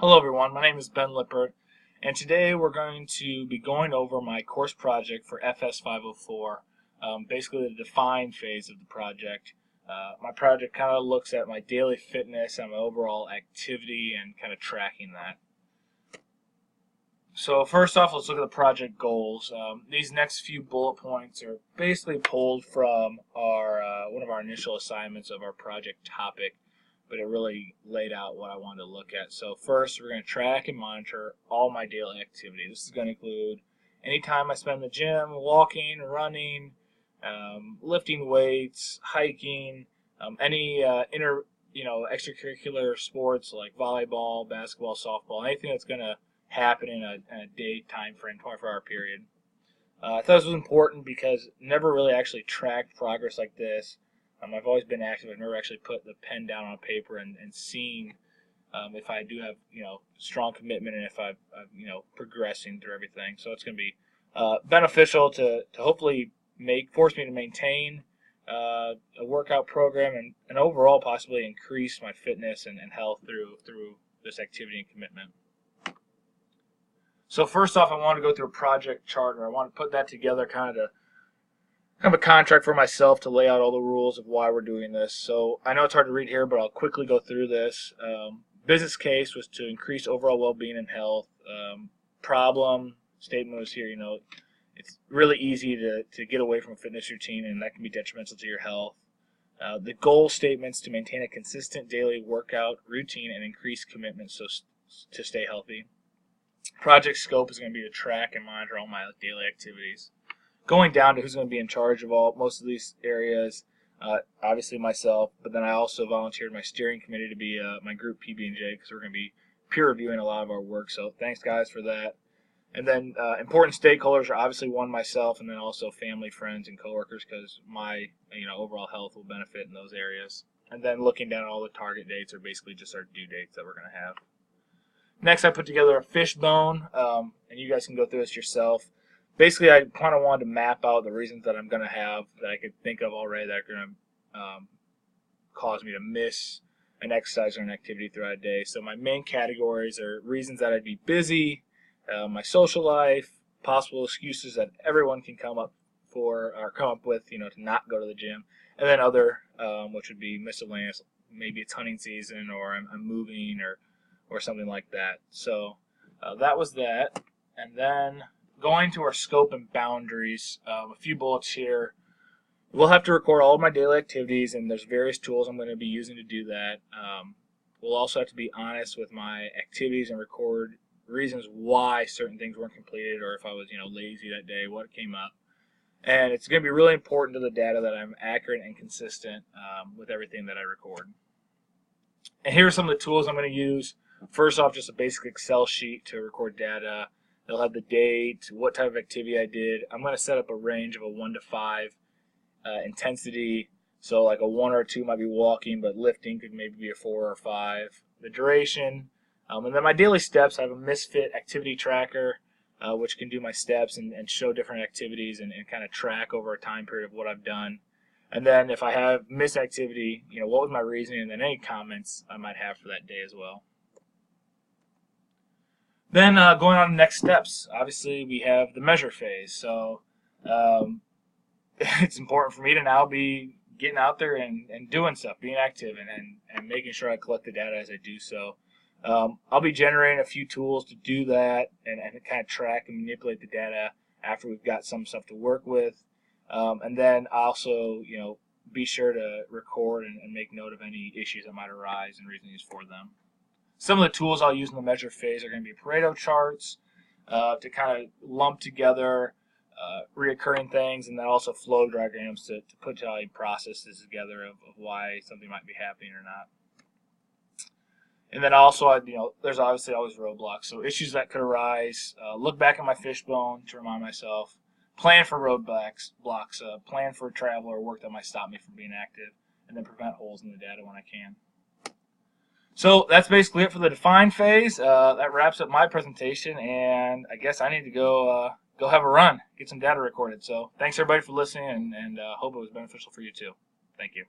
Hello everyone, my name is Ben Lippert, and today we're going to be going over my course project for FS504, basically the define phase of the project. My project kind of looks at my daily fitness and my overall activity and kind of tracking that. So first off, let's look at the project goals. These next few bullet points are basically pulled from our one of our initial assignments of our project topic, but it really laid out what I wanted to look at. So first, we're going to track and monitor all my daily activity. This is going to include any time I spend in the gym, walking, running, lifting weights, hiking, any extracurricular sports like volleyball, basketball, softball, anything that's going to happen in a day time frame, 24-hour period. I thought this was important because never really actually tracked progress like this. I've always been active. I've never actually put the pen down on paper and seen if I do have strong commitment and if I'm progressing through everything. So it's going to be beneficial to hopefully force me to maintain a workout program and overall possibly increase my fitness and health through this activity and commitment. So first off, I want to go through a project charter. I want to put that together, kind of a contract for myself to lay out all the rules of why we're doing this. So I know it's hard to read here, but I'll quickly go through this. Business case was to increase overall well-being and health. Problem statement was here, it's really easy to get away from a fitness routine, and that can be detrimental to your health. The goal statements to maintain a consistent daily workout routine and increase commitment to stay healthy. Project scope is going to be to track and monitor all my daily activities. Going down to who's going to be in charge of most of these areas, obviously myself, but then I also volunteered my steering committee to be my group PB&J because we're going to be peer reviewing a lot of our work. So thanks guys for that. And then important stakeholders are obviously myself, and then also family, friends, and coworkers because my overall health will benefit in those areas. And then looking down at all the target dates are basically just our due dates that we're going to have. Next, I put together a fishbone, and you guys can go through this yourself. Basically, I kind of wanted to map out the reasons that I'm going to have that I could think of already that are going to cause me to miss an exercise or an activity throughout a day. So my main categories are reasons that I'd be busy, my social life, possible excuses that everyone can come up with, to not go to the gym, and then other, which would be miscellaneous. Maybe it's hunting season, or I'm moving, or something like that. So that was that, and then going to our scope and boundaries, a few bullets here. We'll have to record all of my daily activities, and there's various tools I'm going to be using to do that. We'll also have to be honest with my activities and record reasons why certain things weren't completed, or if I was lazy that day, what came up. And it's going to be really important to the data that I'm accurate and consistent with everything that I record. And here are some of the tools I'm going to use. First off, just a basic Excel sheet to record data. They'll have the date, what type of activity I did. I'm going to set up a range of a 1 to 5 intensity. So like a 1 or a 2 might be walking, but lifting could maybe be a 4 or 5. The duration. And then my daily steps, I have a Misfit activity tracker, which can do my steps and show different activities and kind of track over a time period of what I've done. And then if I have missed activity, what was my reasoning, and then any comments I might have for that day as well. Then going on to next steps, obviously we have the measure phase. So it's important for me to now be getting out there and doing stuff, being active, and making sure I collect the data as I do so. I'll be generating a few tools to do that and kind of track and manipulate the data after we've got some stuff to work with. And then also, be sure to record and make note of any issues that might arise and reasons for them. Some of the tools I'll use in the measure phase are going to be Pareto charts to kind of lump together reoccurring things, and then also flow diagrams to put how a process is together of why something might be happening or not. And then also, there's obviously always roadblocks, so issues that could arise. Look back at my fishbone to remind myself. Plan for roadblocks, plan for travel or work that might stop me from being active, and then prevent holes in the data when I can. So that's basically it for the define phase. That wraps up my presentation, and I guess I need to go have a run, get some data recorded. So thanks everybody for listening, and hope it was beneficial for you too. Thank you.